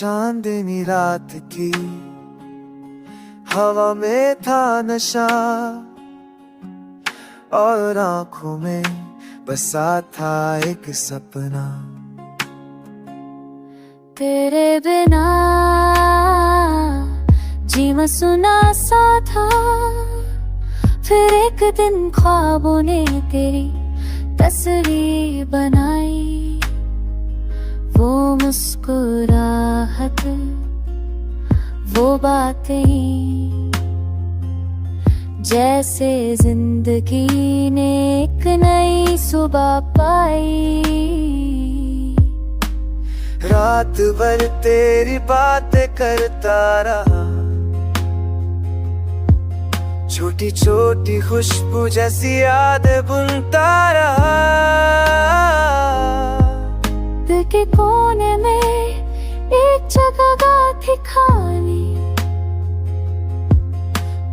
चांदनी रात की हवा में था नशा, और आंखों में बसा था एक सपना। तेरे बिना जीवन सुना सा था, फिर एक दिन ख्वाबों ने तेरी तस्वीर बनाई। वो मुस्कुराहट, वो बातें, जैसे जिंदगी ने एक नई सुबह पाई। रात भर तेरी बातें करता रहा, छोटी छोटी खुशबू जैसी यादें बुनता रहा। दिल के कोने में एक जगह थी खाली,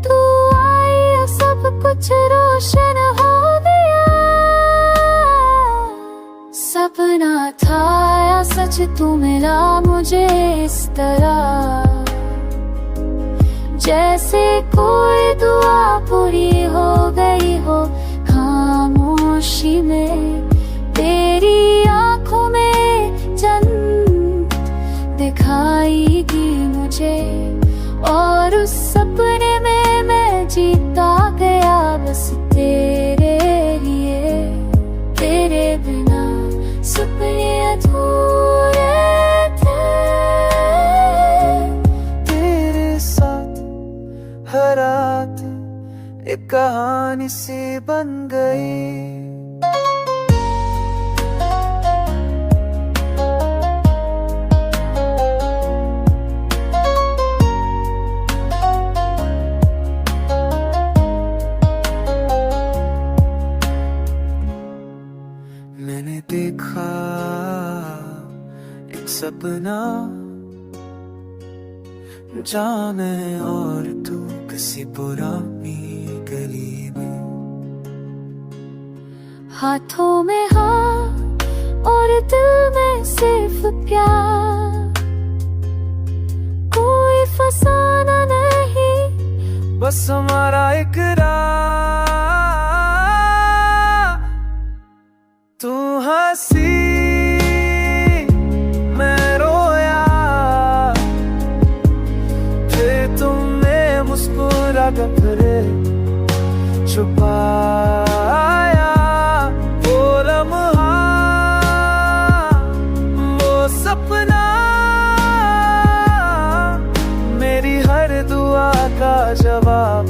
तू आई और सब कुछ रोशन हो गया। सपना था या सच तू मिला मुझे इस तरह, जैसे कोई दुआ पूरी हो गई हो। खामोशी में तेरी आंखों में जन्नत दिखाई दी मुझे, और उस सपने में मैं जीता गया बस तेरे लिए। तेरे बिना सपने अधूरे थे, तेरे साथ हर रात एक कहानी सी बन गई। मैंने देखा एक सपना, जाने और तू किसी पुरानी गली में। हाथों में हाथ और दिल में सिर्फ प्यार, कोई फसाना नहीं, बस हमारा इकरार। तू हंसी मैं रोया, फिर तुमने मुस्कुरा कर छुपाया। वो लम्हा, वो सपना, मेरी हर दुआ का जवाब